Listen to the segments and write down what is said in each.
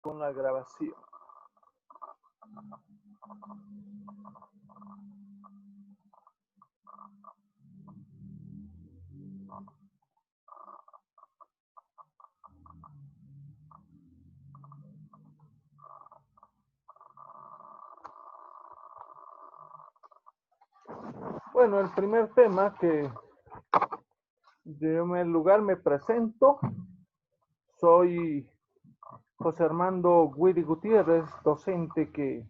con la grabación. Bueno, el primer tema que en primer lugar me presento, soy José Armando Guidi Gutiérrez, docente que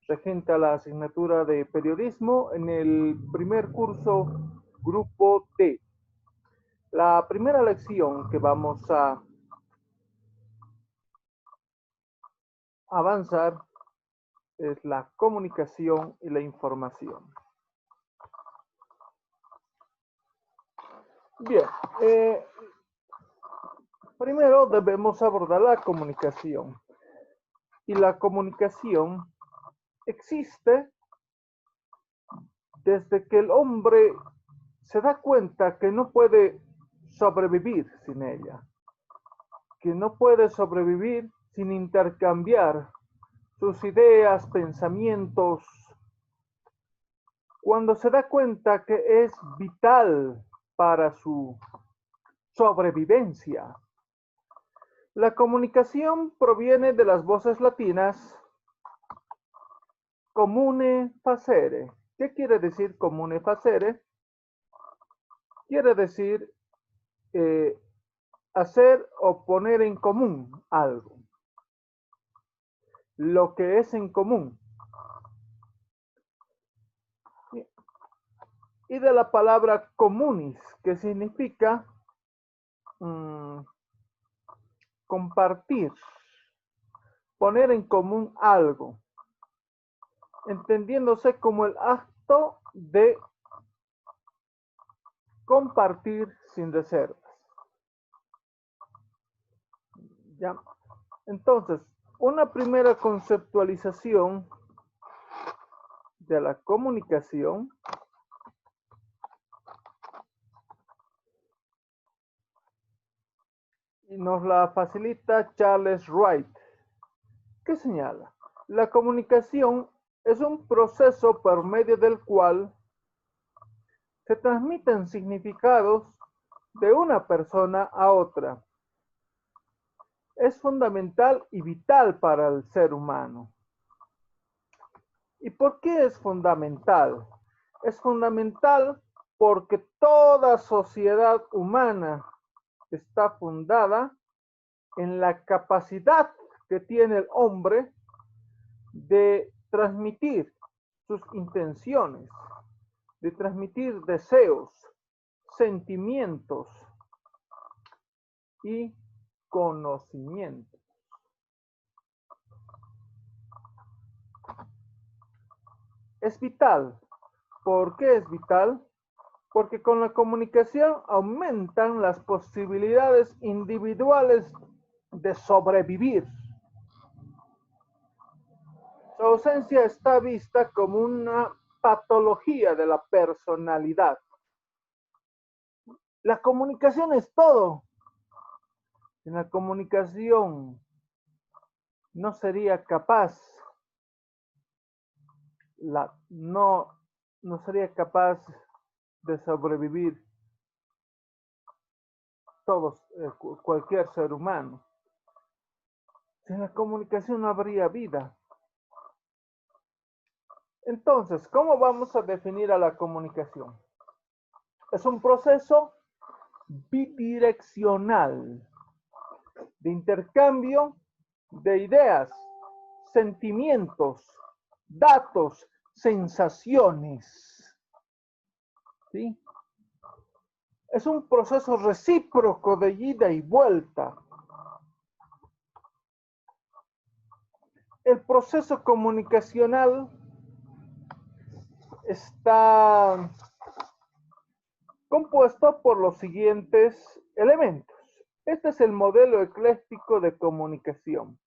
regenta la asignatura de periodismo en el primer curso Grupo D. La primera lección que vamos a avanzar es la comunicación y la información. Bien, primero debemos abordar la comunicación. Y la comunicación existe desde que el hombre se da cuenta que no puede sobrevivir sin ella, que no puede sobrevivir sin intercambiar sus ideas, pensamientos, cuando se da cuenta que es vital para su sobrevivencia. La comunicación proviene de las voces latinas comune facere. ¿Qué quiere decir comune facere? Quiere decir hacer o poner en común algo. Lo que es en común. Y de la palabra comunis, que significa compartir, poner en común algo, entendiéndose como el acto de compartir sin reservas. ¿Ya? Entonces, una primera conceptualización de la comunicación y nos la facilita Charles Wright, que señala: la comunicación es un proceso por medio del cual se transmiten significados de una persona a otra. Es fundamental y vital para el ser humano. ¿Y por qué es fundamental? Es fundamental porque toda sociedad humana está fundada en la capacidad que tiene el hombre de transmitir sus intenciones, de transmitir deseos, sentimientos y conocimientos. Es vital. ¿Por qué es vital? Porque con la comunicación aumentan las posibilidades individuales de sobrevivir. Su ausencia está vista como una patología de la personalidad. La comunicación es todo. En la comunicación no sería capaz, no sería capaz de sobrevivir todos, cualquier ser humano. Sin la comunicación no habría vida. Entonces, ¿cómo vamos a definir a la comunicación? Es un proceso bidireccional de intercambio de ideas, sentimientos, datos, sensaciones. ¿Sí? Es un proceso recíproco de ida y vuelta. El proceso comunicacional está compuesto por los siguientes elementos. Este es el modelo ecléctico de comunicación.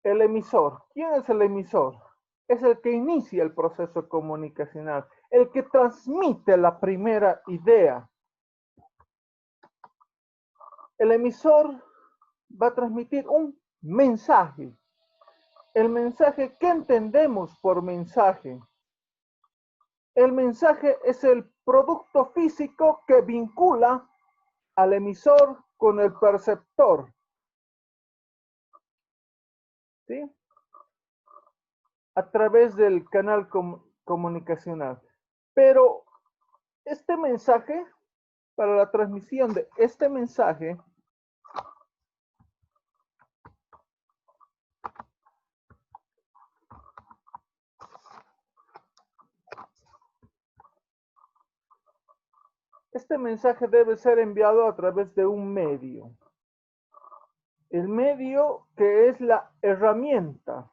El emisor. ¿Quién es el emisor? Es el que inicia el proceso comunicacional, el que transmite la primera idea. El emisor va a transmitir un mensaje. El mensaje, ¿qué entendemos por mensaje? El mensaje es el producto físico que vincula al emisor con el perceptor. ¿Sí? A través del canal comunicacional. Pero este mensaje, para la transmisión de este mensaje, debe ser enviado a través de un medio. El medio que es la herramienta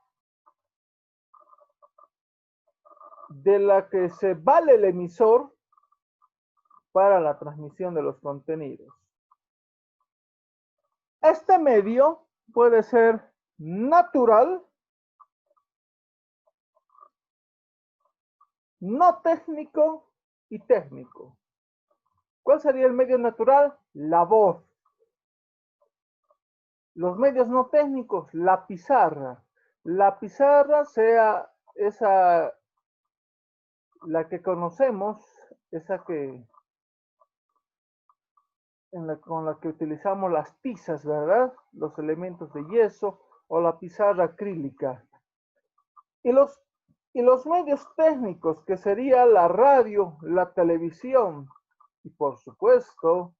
de la que se vale el emisor para la transmisión de los contenidos. Este medio puede ser natural, no técnico y técnico. ¿Cuál sería el medio natural? La voz. Los medios no técnicos, la pizarra. La pizarra sea esa, la que conocemos, esa que con la que utilizamos las tizas, ¿verdad? Los elementos de yeso o la pizarra acrílica. Y los medios técnicos, que sería la radio, la televisión y por supuesto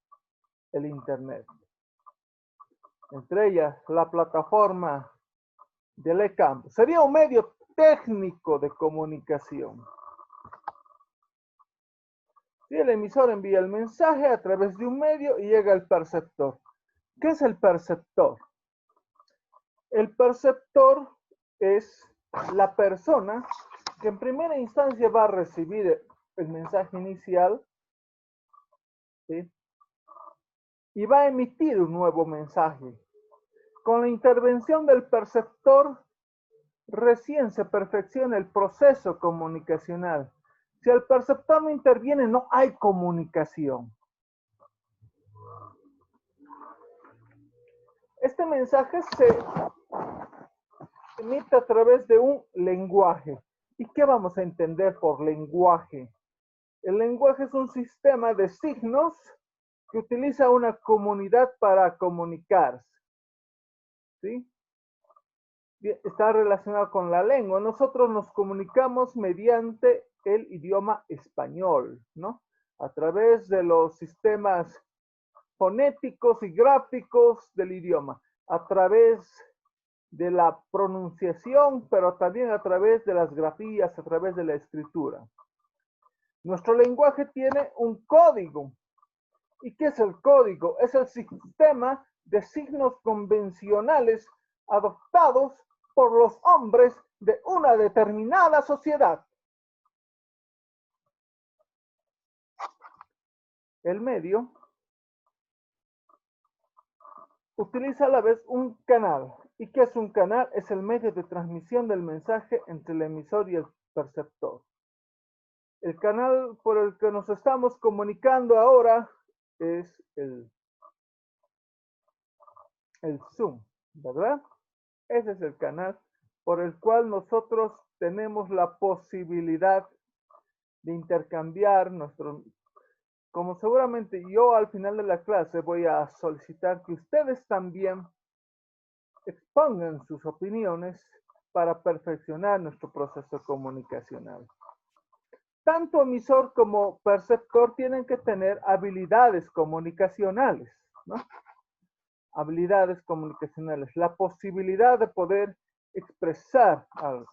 el internet. Entre ellas la plataforma del eCampo. Sería un medio técnico de comunicación. Si el emisor envía el mensaje a través de un medio y llega al perceptor. ¿Qué es el perceptor? El perceptor es la persona que en primera instancia va a recibir el mensaje inicial, ¿sí? Y va a emitir un nuevo mensaje. Con la intervención del perceptor, recién se perfecciona el proceso comunicacional. Si el perceptor no interviene, no hay comunicación. Este mensaje se emite a través de un lenguaje. ¿Y qué vamos a entender por lenguaje? El lenguaje es un sistema de signos que utiliza una comunidad para comunicarse. ¿Sí? Está relacionado con la lengua. Nosotros nos comunicamos mediante el idioma español, ¿no? A través de los sistemas fonéticos y gráficos del idioma, a través de la pronunciación, pero también a través de las grafías, a través de la escritura. Nuestro lenguaje tiene un código. ¿Y qué es el código? Es el sistema de signos convencionales adoptados por los hombres de una determinada sociedad. El medio utiliza a la vez un canal. ¿Y qué es un canal? Es el medio de transmisión del mensaje entre el emisor y el perceptor. El canal por el que nos estamos comunicando ahora es el Zoom, ¿verdad? Ese es el canal por el cual nosotros tenemos la posibilidad de intercambiar como seguramente yo al final de la clase voy a solicitar que ustedes también expongan sus opiniones para perfeccionar nuestro proceso comunicacional. Tanto emisor como perceptor tienen que tener habilidades comunicacionales, ¿no? Habilidades comunicacionales, la posibilidad de poder expresar algo.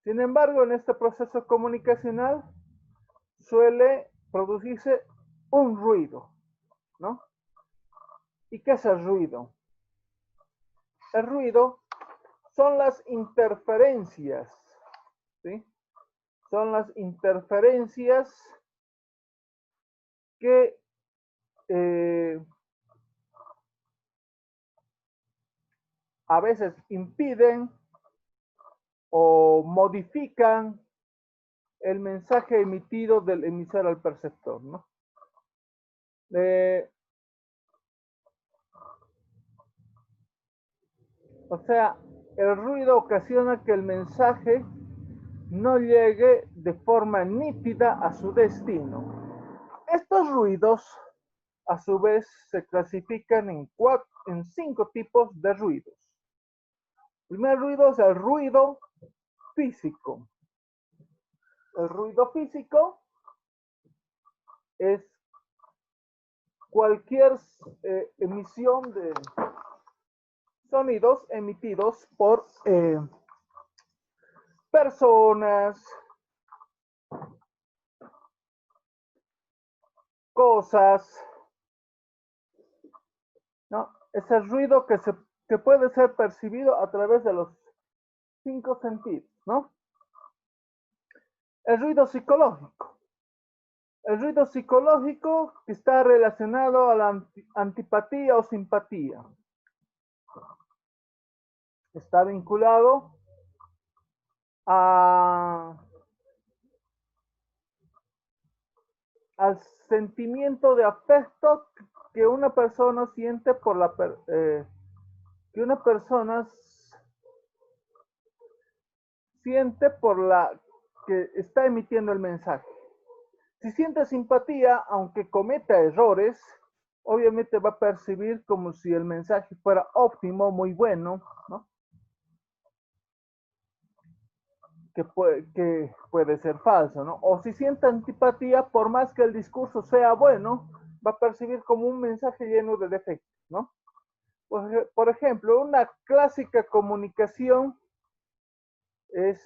Sin embargo, en este proceso comunicacional suele producirse un ruido, ¿no? ¿Y qué es el ruido? El ruido son las interferencias, ¿sí? Son las interferencias que a veces impiden o modifican el mensaje emitido del emisor al perceptor, ¿no? Eh, o sea, el ruido ocasiona que el mensaje no llegue de forma nítida a su destino. Estos ruidos, a su vez, se clasifican en 5 tipos de ruidos. El primer ruido es el ruido físico. El ruido físico es cualquier emisión de sonidos emitidos por personas, cosas, ¿no? Es el ruido que puede ser percibido a través de los 5 sentidos, ¿no? El ruido psicológico. El ruido psicológico está relacionado a la antipatía o simpatía. Está vinculado a, al sentimiento de afecto que una persona siente por que una persona siente por la que está emitiendo el mensaje. Si siente simpatía, aunque cometa errores, obviamente va a percibir como si el mensaje fuera óptimo, muy bueno, ¿no? Que puede ser falso, ¿no? O si siente antipatía, por más que el discurso sea bueno, va a percibir como un mensaje lleno de defectos, ¿no? Por ejemplo, una clásica comunicación es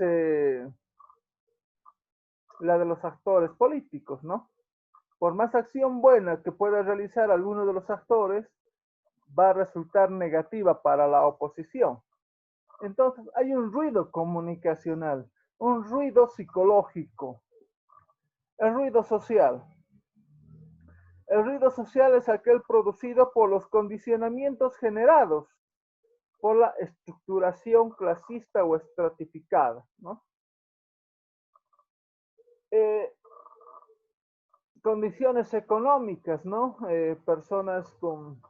la de los actores políticos, ¿no? Por más acción buena que pueda realizar alguno de los actores, va a resultar negativa para la oposición. Entonces hay un ruido comunicacional, un ruido psicológico, el ruido social. El ruido social es aquel producido por los condicionamientos generados por la estructuración clasista o estratificada, ¿no? Eh, Condiciones económicas, ¿no? Personas con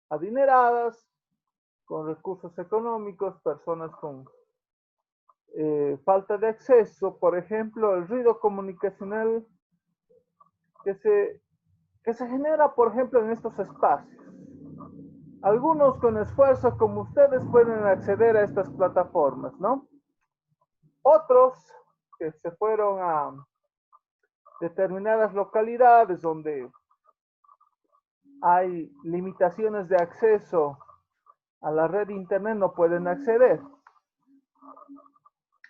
adineradas, con recursos económicos, personas con falta de acceso, por ejemplo, el ruido comunicacional que se, que se genera, por ejemplo, en estos espacios. Algunos con esfuerzo como ustedes pueden acceder a estas plataformas, ¿no? Otros que se fueron a determinadas localidades donde hay limitaciones de acceso a la red de internet no pueden acceder.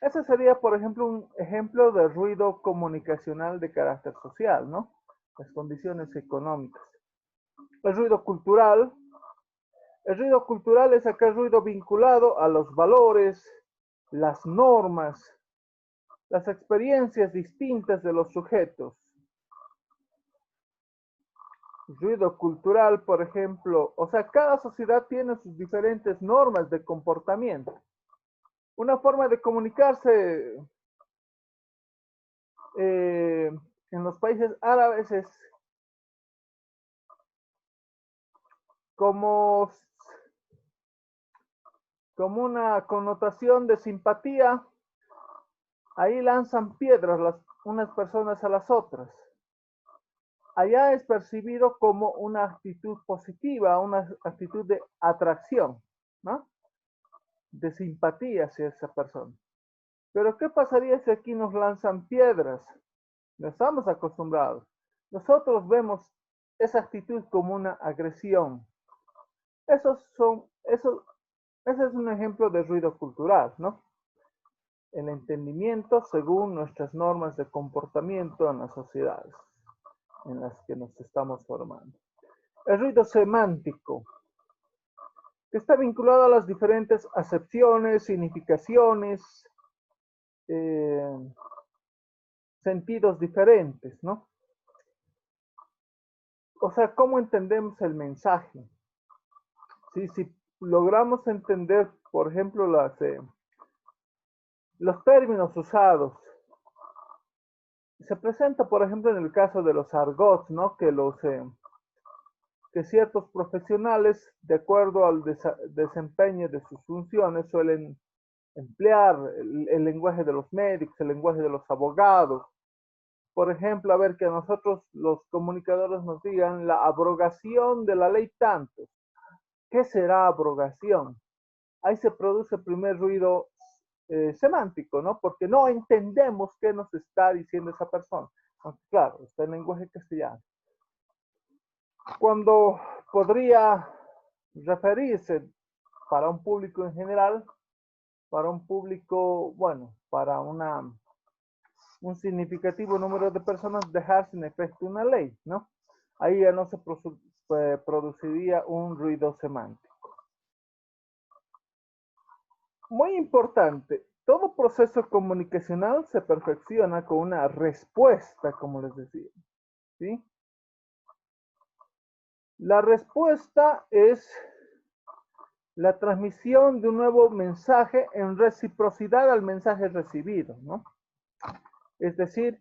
Ese sería, por ejemplo, un ejemplo de ruido comunicacional de carácter social, ¿no? Las condiciones económicas. El ruido cultural. El ruido cultural es aquel ruido vinculado a los valores, las normas, las experiencias distintas de los sujetos. Ruido cultural, por ejemplo, o sea, cada sociedad tiene sus diferentes normas de comportamiento. Una forma de comunicarse en los países árabes es como, como una connotación de simpatía. Ahí lanzan piedras unas personas a las otras. Allá es percibido como una actitud positiva, una actitud de atracción, ¿no? De simpatía hacia esa persona. Pero ¿qué pasaría si aquí nos lanzan piedras? No estamos acostumbrados. Nosotros vemos esa actitud como una agresión. Ese es un ejemplo de ruido cultural, ¿no? El entendimiento según nuestras normas de comportamiento en las sociedades en las que nos estamos formando. El ruido semántico, que está vinculado a las diferentes acepciones, significaciones, eh, sentidos diferentes, ¿no? O sea, ¿cómo entendemos el mensaje? ¿Sí? Si logramos entender, por ejemplo, los términos usados, se presenta, por ejemplo, en el caso de los argots, ¿no? Que ciertos profesionales, de acuerdo al desempeño de sus funciones, suelen emplear el lenguaje de los médicos, el lenguaje de los abogados. Por ejemplo, a ver que a nosotros los comunicadores nos digan la abrogación de la ley tanto. ¿Qué será abrogación? Ahí se produce el primer ruido semántico, ¿no? Porque no entendemos qué nos está diciendo esa persona. Aunque, claro, está en lenguaje castellano. Cuando podría referirse para un público en general, para un público, bueno, para un significativo número de personas, dejar sin efecto una ley, ¿no? Ahí ya no se produciría un ruido semántico. Muy importante, todo proceso comunicacional se perfecciona con una respuesta, como les decía, ¿sí? La respuesta es la transmisión de un nuevo mensaje en reciprocidad al mensaje recibido, ¿no? Es decir,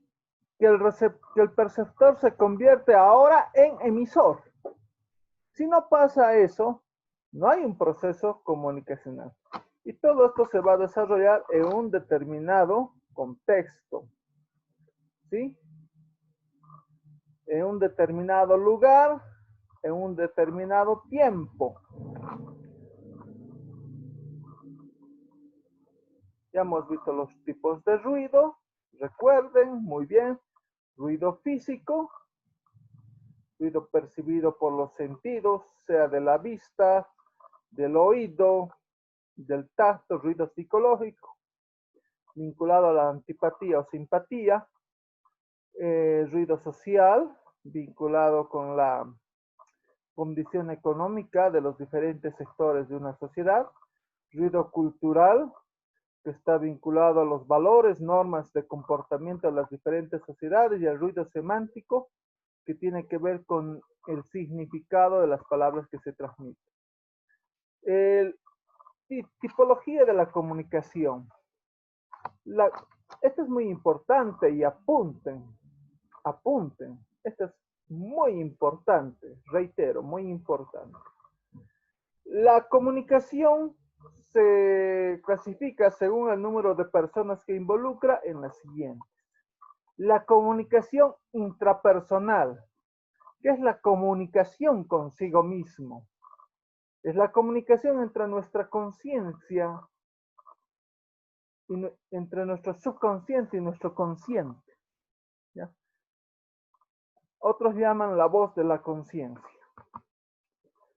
que el perceptor se convierte ahora en emisor. Si no pasa eso, no hay un proceso comunicacional. Y todo esto se va a desarrollar en un determinado contexto, ¿sí? En un determinado lugar, en un determinado tiempo. Ya hemos visto los tipos de ruido. Recuerden, muy bien, ruido físico, ruido percibido por los sentidos, sea de la vista, del oído, del tacto, ruido psicológico, vinculado a la antipatía o simpatía, ruido social, vinculado con la condición económica de los diferentes sectores de una sociedad, ruido cultural, que está vinculado a los valores, normas de comportamiento de las diferentes sociedades, y el ruido semántico, que tiene que ver con el significado de las palabras que se transmiten. Tipología de la comunicación. Esto es muy importante y apunten. Esto es muy importante, reitero, muy importante. La comunicación se clasifica según el número de personas que involucra en la siguiente. La comunicación intrapersonal. ¿Qué es la comunicación consigo mismo? Es la comunicación entre nuestra conciencia, entre nuestro subconsciente y nuestro consciente, ¿ya? Otros llaman la voz de la conciencia.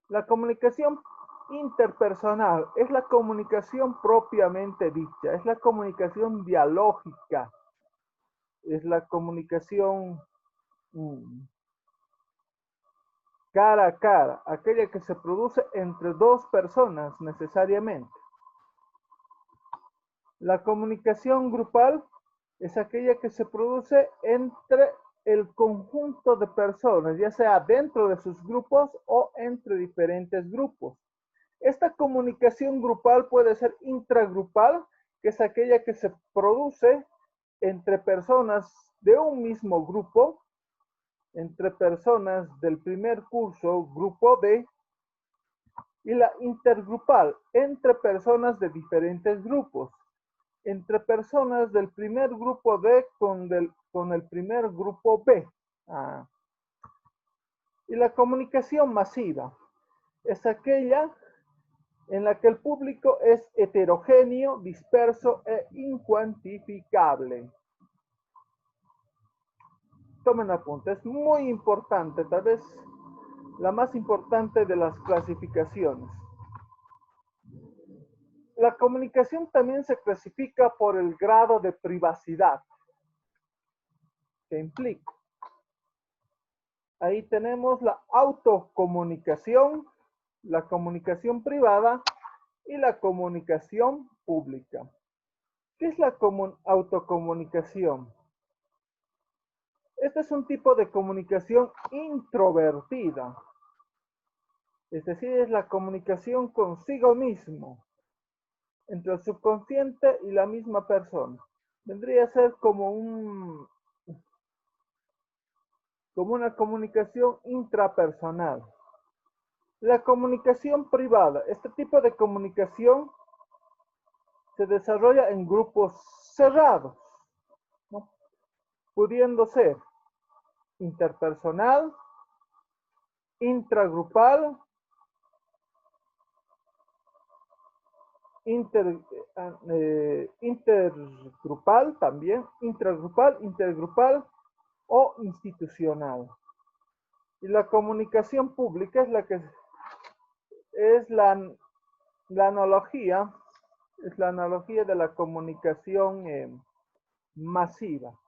La comunicación interpersonal es la comunicación propiamente dicha, es la comunicación dialógica, es la comunicación cara a cara, aquella que se produce entre dos personas necesariamente. La comunicación grupal es aquella que se produce entre el conjunto de personas, ya sea dentro de sus grupos o entre diferentes grupos. Esta comunicación grupal puede ser intragrupal, que es aquella que se produce entre personas de un mismo grupo, entre personas del primer curso, grupo D, y la intergrupal, entre personas de diferentes grupos, entre personas del primer grupo D con el primer grupo B. Y la comunicación masiva es aquella en la que el público es heterogéneo, disperso e incuantificable. Tomen apunte, es muy importante, tal vez la más importante de las clasificaciones. La comunicación también se clasifica por el grado de privacidad que implica. Ahí tenemos la autocomunicación, la comunicación privada y la comunicación pública. ¿Qué es la autocomunicación? Este es un tipo de comunicación introvertida, es decir, es la comunicación consigo mismo, entre el subconsciente y la misma persona. Vendría a ser como como una comunicación intrapersonal. La comunicación privada, este tipo de comunicación se desarrolla en grupos cerrados, ¿no? Pudiendo ser interpersonal, intragrupal, intergrupal también, intragrupal, intergrupal o institucional. Y la comunicación pública es la que es la analogía, es la analogía de la comunicación masiva.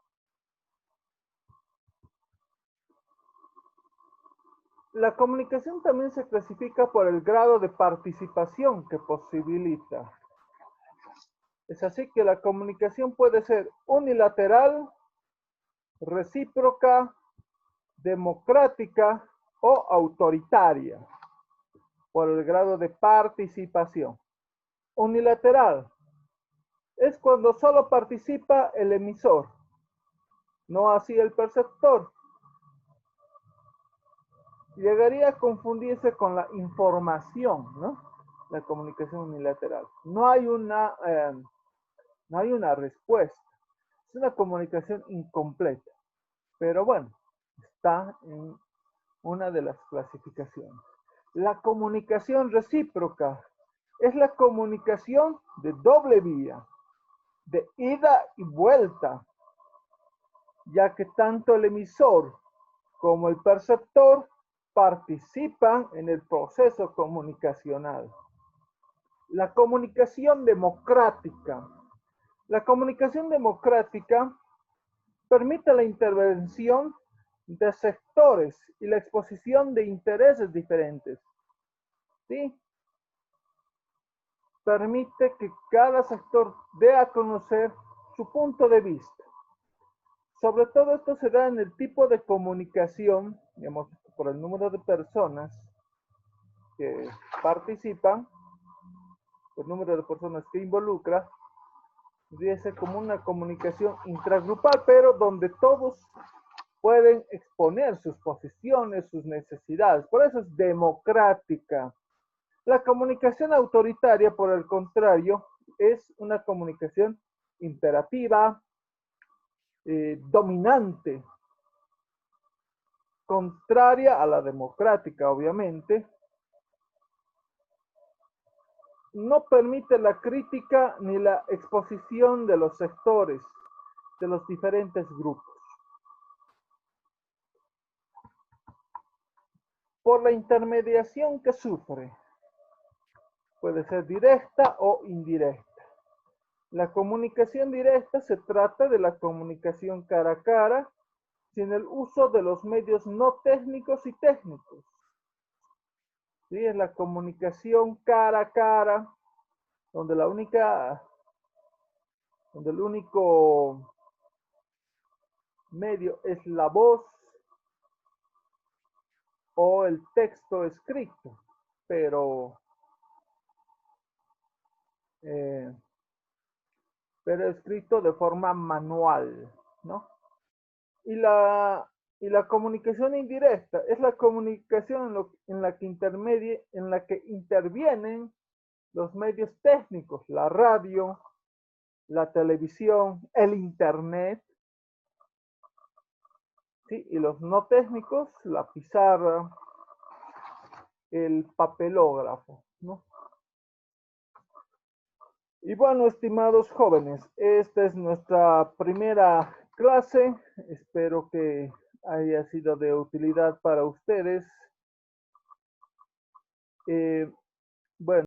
La comunicación también se clasifica por el grado de participación que posibilita. Es así que la comunicación puede ser unilateral, recíproca, democrática o autoritaria por el grado de participación. Unilateral es cuando solo participa el emisor, no así el perceptor. Llegaría a confundirse con la información, ¿no? La comunicación unilateral. No hay una respuesta. Es una comunicación incompleta. Pero bueno, está en una de las clasificaciones. La comunicación recíproca es la comunicación de doble vía, de ida y vuelta, ya que tanto el emisor como el perceptor participan en el proceso comunicacional. La comunicación democrática. La comunicación democrática permite la intervención de sectores y la exposición de intereses diferentes. ¿Sí? Permite que cada sector dé a conocer su punto de vista. Sobre todo esto se da en el tipo de comunicación, digamos, por el número de personas que participan, el número de personas que involucra, debe ser como una comunicación intragrupal, pero donde todos pueden exponer sus posiciones, sus necesidades. Por eso es democrática. La comunicación autoritaria, por el contrario, es una comunicación imperativa, dominante, contraria a la democrática, obviamente. No permite la crítica ni la exposición de los sectores, de los diferentes grupos. Por la intermediación que sufre, puede ser directa o indirecta. La comunicación directa se trata de la comunicación cara a cara, sin el uso de los medios no técnicos y técnicos. ¿Sí? Es la comunicación cara a cara, donde el único medio es la voz o el texto escrito, pero escrito de forma manual, ¿no? Y la comunicación indirecta es la comunicación en la que intervienen los medios técnicos, la radio, la televisión, el internet, ¿sí? Y los no técnicos, la pizarra, el papelógrafo, ¿no? Y bueno, estimados jóvenes, esta es nuestra primera clase. Espero que haya sido de utilidad para ustedes. Bueno.